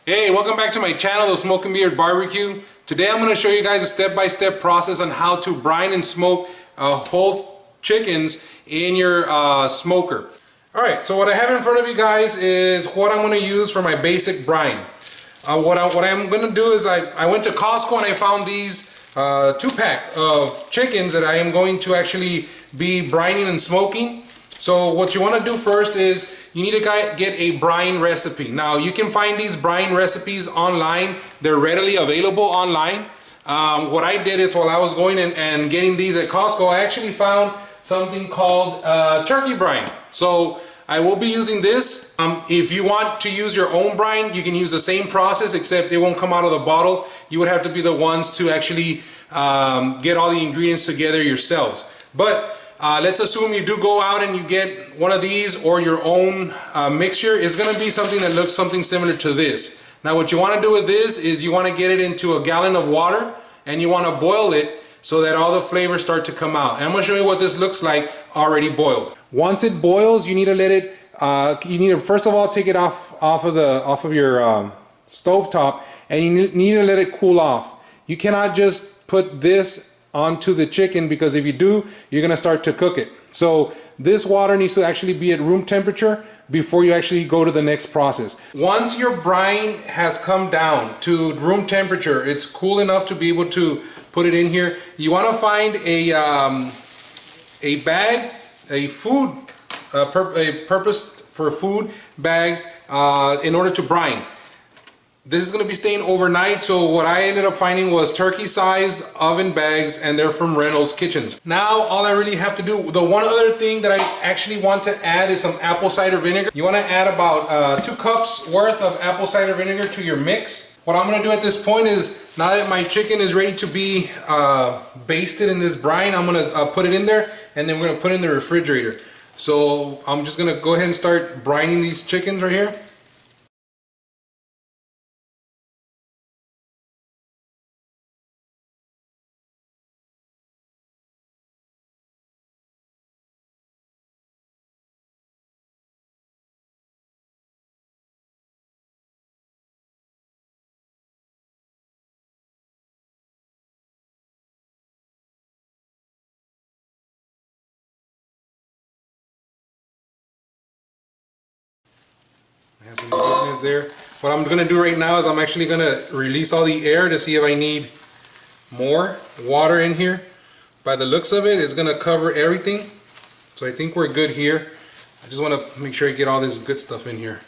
Hey, welcome back to my channel, The Smoke and Beard Barbecue. Today I'm going to show you guys a step-by-step process on how to brine and smoke whole chickens in your smoker. Alright, so what I have in front of you guys is what I'm going to use for my basic brine. What I'm going to do is I went to Costco and I found these 2-pack of chickens that I am going to actually be brining and smoking. So what you want to do first is you need to get a brine recipe. Now you can find these brine recipes online. They're readily available online. What I did is while I was going and getting these at Costco, I actually found something called turkey brine. So I will be using this. If you want to use your own brine, you can use the same process, except it won't come out of the bottle. You would have to be the ones to actually get all the ingredients together yourselves. But let's assume you do go out and you get one of these or your own mixture. It's going to be something that looks something similar to this. Now what you want to do with this is you want to get it into a gallon of water and you want to boil it so that all the flavors start to come out. And I'm going to show you what this looks like already boiled. Once it boils, you need to let it, you need to first of all take it off of your stove top, and you need to let it cool off. You cannot just put this onto the chicken, because if you do, you're going to start to cook it. So this water needs to actually be at room temperature before you actually go to the next process. Once your brine has come down to room temperature, it's cool enough to be able to put it in here. You want to find a bag, a purpose for food bag in order to brine. This is going to be staying overnight, so what I ended up finding was turkey-size oven bags, and they're from Reynolds Kitchens. Now all I really have to do, the one other thing that I actually want to add is some apple cider vinegar. You want to add about 2 cups worth of apple cider vinegar to your mix. What I'm going to do at this point is, now that my chicken is ready to be basted in this brine, I'm going to put it in there, and then we're going to put it in the refrigerator. So I'm just going to go ahead and start brining these chickens right here. I have some goodness there. What I'm going to do right now is I'm actually going to release all the air to see if I need more water in here. By the looks of it, it's going to cover everything. So I think we're good here. I just want to make sure I get all this good stuff in here.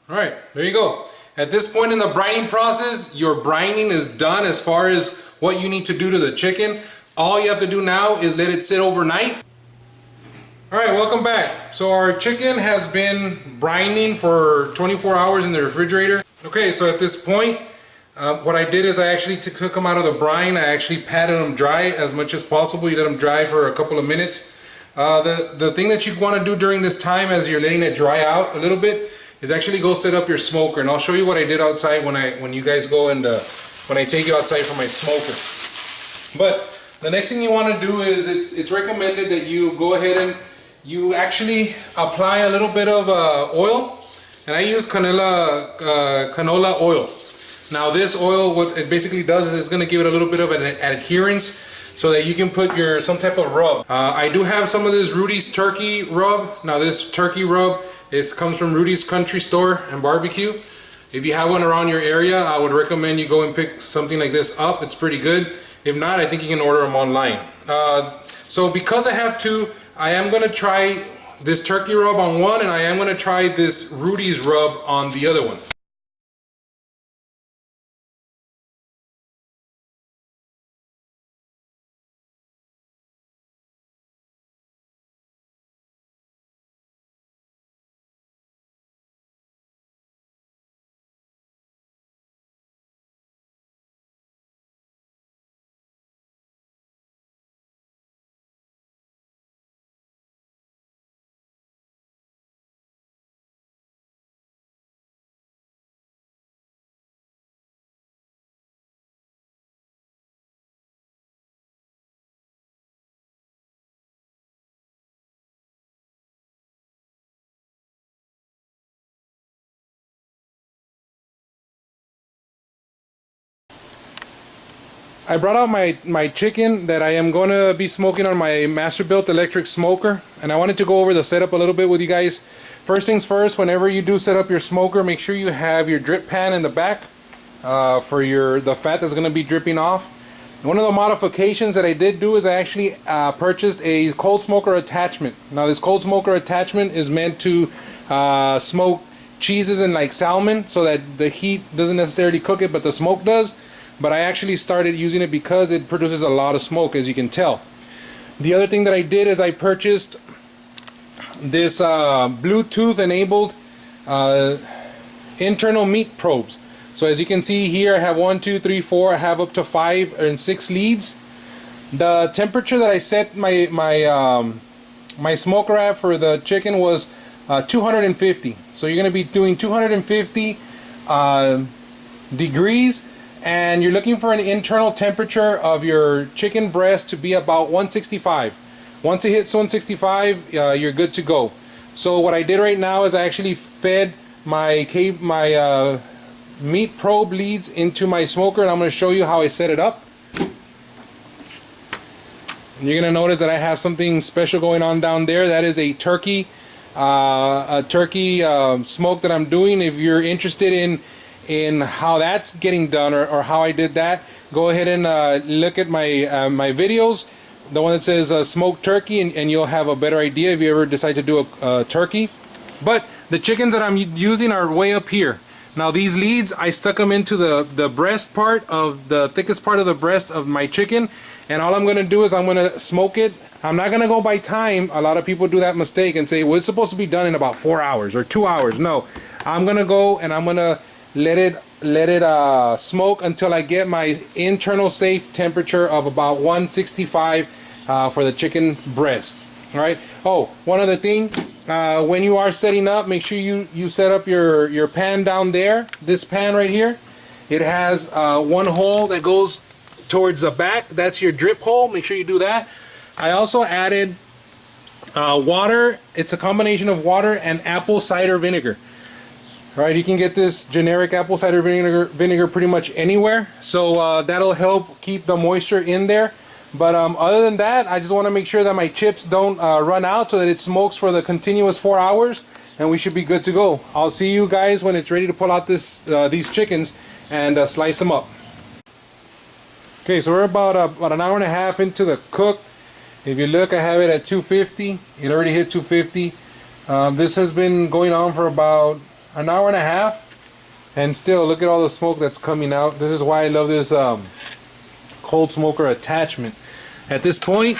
Alright, there you go. At this point in the brining process, your brining is done as far as what you need to do to the chicken. All you have to do now is let it sit overnight. Alright, welcome back. So our chicken has been brining for 24 hours in the refrigerator. Okay, so at this point, what I did is I actually took them out of the brine. I actually patted them dry as much as possible. You let them dry for a couple of minutes. The thing that you want to do during this time, as you're letting it dry out a little bit, is actually go set up your smoker, and I'll show you what I did outside when you guys go and when I take you outside for my smoker. But the next thing you want to do is it's recommended that you go ahead and you actually apply a little bit of oil, and I use canola oil. Now this oil, what it basically does is it's going to give it a little bit of an adherence, so that you can put some type of rub. I do have some of this Rudy's turkey rub. Now this turkey rub, it comes from Rudy's Country Store and Barbecue. If you have one around your area, I would recommend you go and pick something like this up. It's pretty good. If not, I think you can order them online. So because I have two, I am going to try this turkey rub on one, and I am going to try this Rudy's rub on the other one. I brought out my chicken that I am going to be smoking on my Masterbuilt electric smoker, and I wanted to go over the setup a little bit with you guys. First things first, whenever you do set up your smoker, make sure you have your drip pan in the back for the fat that's going to be dripping off. One of the modifications that I did do is I actually purchased a cold smoker attachment. Now this cold smoker attachment is meant to smoke cheeses and like salmon, so that the heat doesn't necessarily cook it, but the smoke does. But I actually started using it because it produces a lot of smoke, as you can tell. The other thing that I did is I purchased this Bluetooth enabled internal meat probes. So as you can see here, I have 1, 2, 3, 4. I have up to 5 and 6 leads. The temperature that I set my smoker at for the chicken was 250. So you're going to be doing 250 degrees. And you're looking for an internal temperature of your chicken breast to be about 165. Once it hits 165, you're good to go. So what I did right now is I actually fed my meat probe leads into my smoker, and I'm going to show you how I set it up. And you're going to notice that I have something special going on down there. That is a turkey smoke that I'm doing. If you're interested in how that's getting done, or how I did that, go ahead and look at my videos, the one that says smoked turkey, and you'll have a better idea if you ever decide to do a turkey. But the chickens that I'm using are way up here. Now these leads, I stuck them into the breast part of the thickest part of the breast of my chicken, and all I'm going to do is I'm going to smoke it. I'm not going to go by time. A lot of people do that mistake and say, well, it's supposed to be done in about 4 hours or 2 hours. No, I'm going to go and I'm going to let it smoke until I get my internal safe temperature of about 165 for the chicken breast. All right. Oh, one other thing, when you are setting up, make sure you set up your pan down there. This pan right here, it has one hole that goes towards the back. That's your drip hole. Make sure you do that. I also added water. It's a combination of water and apple cider vinegar. Alright, you can get this generic apple cider vinegar pretty much anywhere, so that'll help keep the moisture in there. But other than that, I just want to make sure that my chips don't run out, so that it smokes for the continuous 4 hours, and we should be good to go. I'll see you guys when it's ready to pull out these chickens and slice them up. Okay, so we're about an hour and a half into the cook. If you look, I have it at 250. It already hit 250. This has been going on for about an hour and a half, and still look at all the smoke that's coming out. This is why I love this cold smoker attachment. At this point,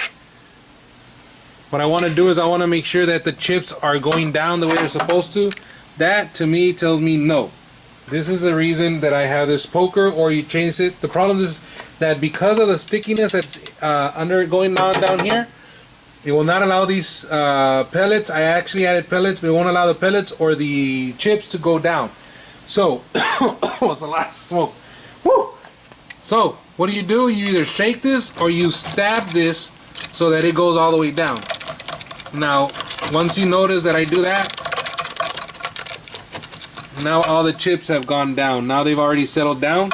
what I want to do is I want to make sure that the chips are going down the way they're supposed to. That to me tells me no. This is the reason that I have this poker, or you change it. The problem is that because of the stickiness that's going on down here, it will not allow these pellets. I actually added pellets, but it won't allow the pellets or the chips to go down. So, it's a lot of smoke. Woo! So, what do? You either shake this or you stab this so that it goes all the way down. Now, once you notice that I do that, now all the chips have gone down. Now they've already settled down.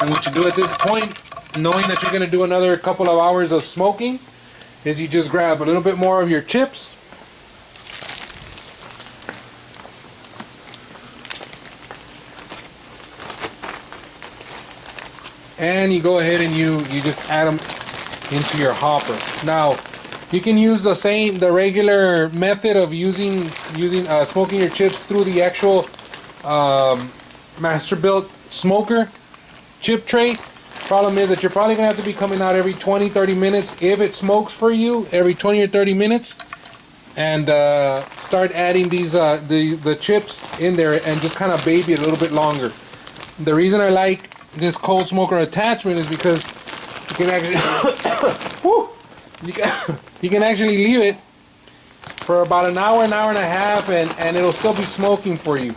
And what you do at this point, knowing that you're going to do another couple of hours of smoking, is you just grab a little bit more of your chips, and you go ahead and you just add them into your hopper. Now you can use the regular method of using smoking your chips through the actual Masterbuilt smoker chip tray. Problem is that you're probably gonna have to be coming out every 20-30 minutes if it smokes for you, every 20 or 30 minutes, and start adding these the chips in there and just kind of baby it a little bit longer. The reason I like this cold smoker attachment is because you can actually whoo, you can actually leave it for about an hour and a half, and it'll still be smoking for you.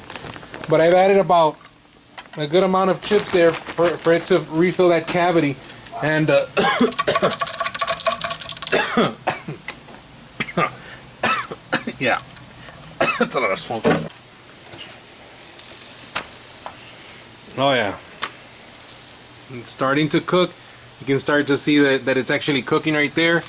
But I've added about a good amount of chips there for it to refill that cavity, and yeah, that's a lot of smoke. Oh yeah, it's starting to cook. You can start to see that it's actually cooking right there.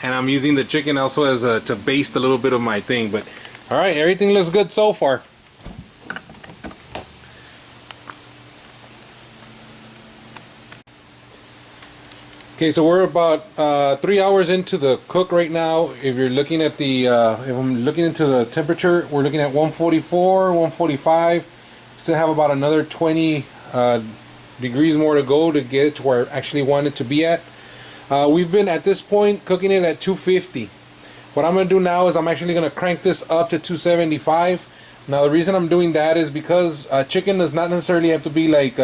And I'm using the chicken also as to baste a little bit of my thing. But all right, everything looks good so far. Okay, so we're about 3 hours into the cook right now. If you're looking at the, if I'm looking into the temperature, we're looking at 144, 145. Still have about another 20 degrees more to go to get it to where I actually want it to be at. We've been at this point cooking it at 250. What I'm going to do now is I'm actually going to crank this up to 275. Now the reason I'm doing that is because chicken does not necessarily have to be like,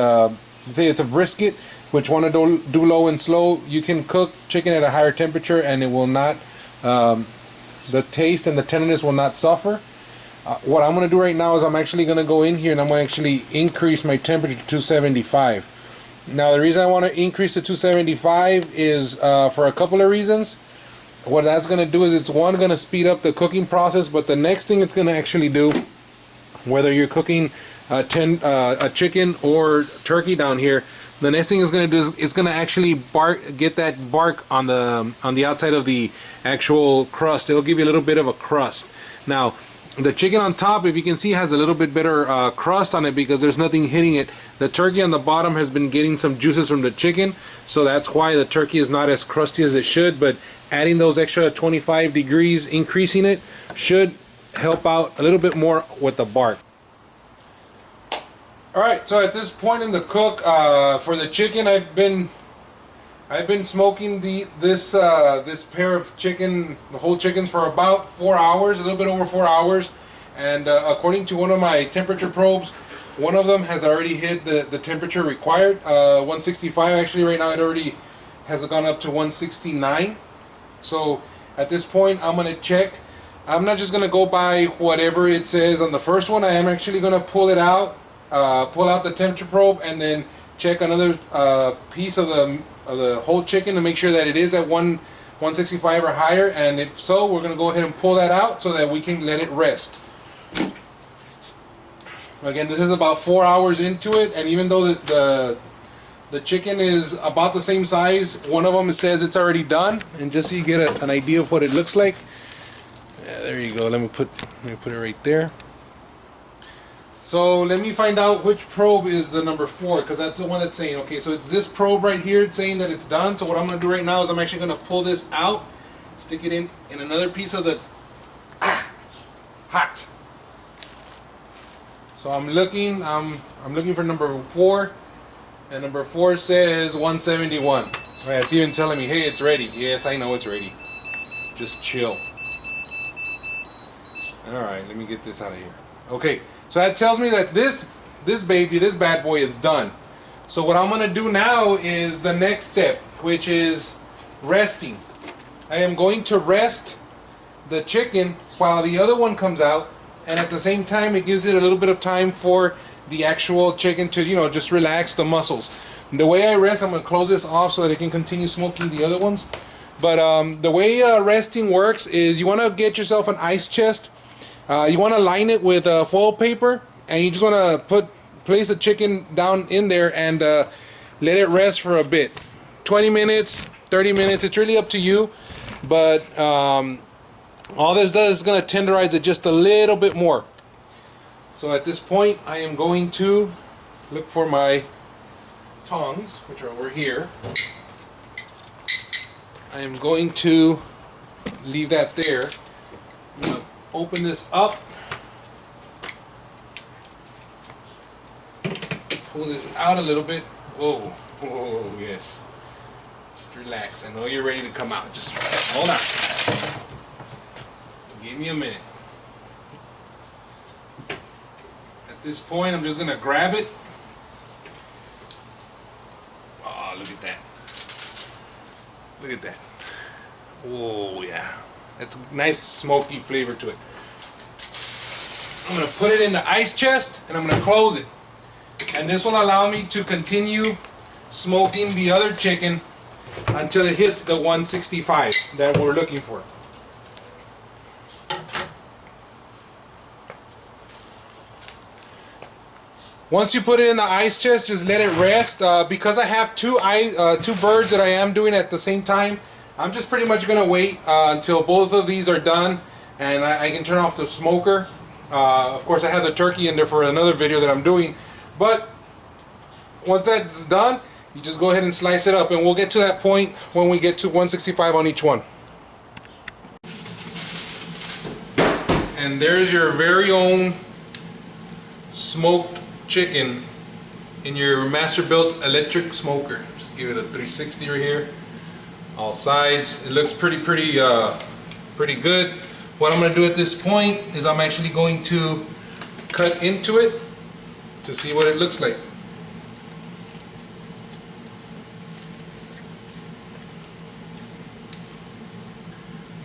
say it's a brisket, which want to do low and slow. You can cook chicken at a higher temperature and it will not, the taste and the tenderness will not suffer. What I'm going to do right now is I'm actually going to go in here and I'm going to actually increase my temperature to 275. Now the reason I want to increase to 275 is for a couple of reasons. What that's going to do is it's one, going to speed up the cooking process, but the next thing it's going to actually do, whether you're cooking a chicken or turkey down here, the next thing it's going to do is it's going to actually get that bark on the outside of the actual crust. It'll give you a little bit of a crust. Now the chicken on top, if you can see, has a little bit better crust on it because there's nothing hitting it. The turkey on the bottom has been getting some juices from the chicken, so that's why the turkey is not as crusty as it should. But adding those extra 25 degrees, increasing it, should help out a little bit more with the bark. Alright, so at this point in the cook, for the chicken, I've been smoking this pair of chicken, the whole chickens, for about 4 hours, a little bit over 4 hours. And according to one of my temperature probes, one of them has already hit the temperature required, 165. Actually, right now it already has gone up to 169. So at this point, I'm going to check. I'm not just going to go by whatever it says on the first one. I am actually going to pull it out. Pull out the temperature probe and then check another piece of the whole chicken to make sure that it is at 165 or higher, and if so, we're going to go ahead and pull that out so that we can let it rest. Again, this is about 4 hours into it, and even though the chicken is about the same size, one of them says it's already done, and just so you get an idea of what it looks like. Yeah, there you go. Let me put it right there. So let me find out which probe is the number 4, because that's the one that's saying, okay, so it's this probe right here, it's saying that it's done. So what I'm going to do right now is I'm actually going to pull this out, stick it in another piece of the hot. So I'm looking for number 4, and number 4 says 171. All right, it's even telling me, hey, it's ready. Yes, I know it's ready. Just chill. All right, let me get this out of here. Okay. So that tells me that this bad boy is done. So what I'm going to do now is the next step, which is resting. I am going to rest the chicken while the other one comes out, and at the same time it gives it a little bit of time for the actual chicken to, you know, just relax the muscles. The way I rest, I'm going to close this off so that it can continue smoking the other ones. But the way resting works is you want to get yourself an ice chest. You want to line it with foil paper, and you just want to place the chicken down in there and let it rest for a bit. 20 minutes, 30 minutes, it's really up to you. But all this does is going to tenderize it just a little bit more. So at this point, I am going to look for my tongs, which are over here. I am going to leave that there. I'm going to open this up, pull this out a little bit. Whoa, whoa, yes. Just relax. I know you're ready to come out. Just hold on. Give me a minute. At this point, I'm just going to grab it. Oh, look at that. Look at that. Oh, yeah. That's a nice smoky flavor to it. I'm going to put it in the ice chest and I'm going to close it. And this will allow me to continue smoking the other chicken until it hits the 165 that we're looking for. Once you put it in the ice chest, just let it rest. Because I have two birds that I am doing at the same time, I'm just pretty much gonna wait until both of these are done, and I can turn off the smoker. Of course, I have the turkey in there for another video that I'm doing, but once that's done, you just go ahead and slice it up, and we'll get to that point when we get to 165 on each one. And there's your very own smoked chicken in your Masterbuilt electric smoker. Just give it a 360 right here, all sides. It looks pretty good. What I'm going to do at this point is I'm actually going to cut into it to see what it looks like.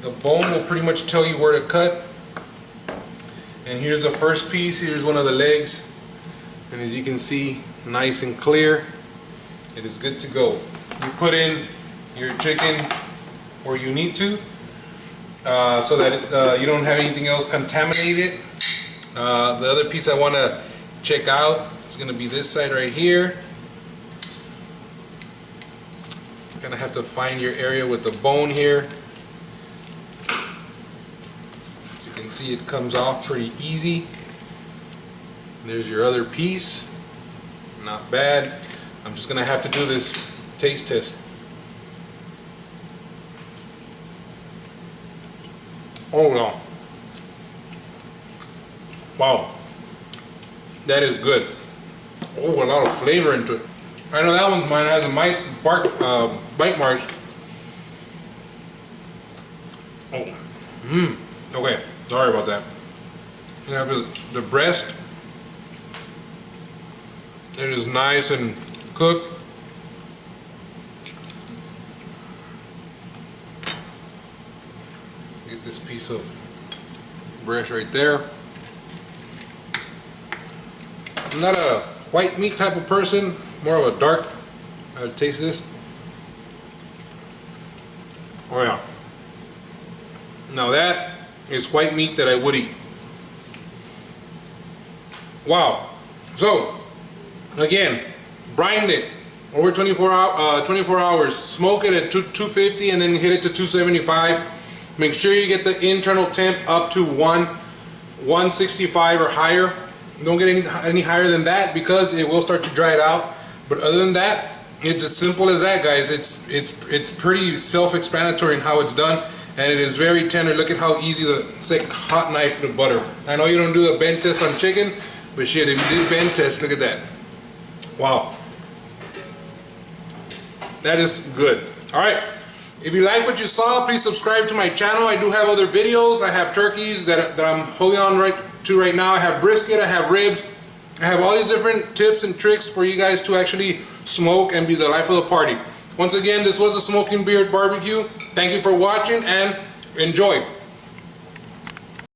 The bone will pretty much tell you where to cut. And here's the first piece. Here's one of the legs, and as you can see, nice and clear. It is good to go. You put in your chicken where you need to, so that you don't have anything else contaminated. The other piece I want to check out is going to be this side right here. You're going to have to find your area with the bone here. You can see it comes off pretty easy. There's your other piece. Not bad. I'm just gonna have to do this taste test. Oh no. Wow. That is good. Oh, a lot of flavor into it. I know that one's mine. It has a bite mark. Oh. Okay. Sorry about that. You have the breast. It is nice and cooked. Get this piece of breast right there. I'm not a white meat type of person, more of a dark. I'll taste this. Oh yeah. Now that is white meat that I would eat. Wow. So again, brine it over 24 hours, smoke it at 250 and then hit it to 275. Make sure you get the internal temp up to 165 or higher. Don't get any higher than that because it will start to dry it out. But other than that, it's as simple as that, guys. It's pretty self-explanatory in how it's done. And it is very tender. Look at how easy it's like hot knife through butter. I know you don't do the bend test on chicken, but shit, if you did bend test, look at that. Wow. That is good. Alright, if you like what you saw, please subscribe to my channel. I do have other videos. I have turkeys that I'm holding on to right now. I have brisket, I have ribs. I have all these different tips and tricks for you guys to actually smoke and be the life of the party. Once again, this was a Smoking Beard Barbecue. Thank you for watching and enjoy.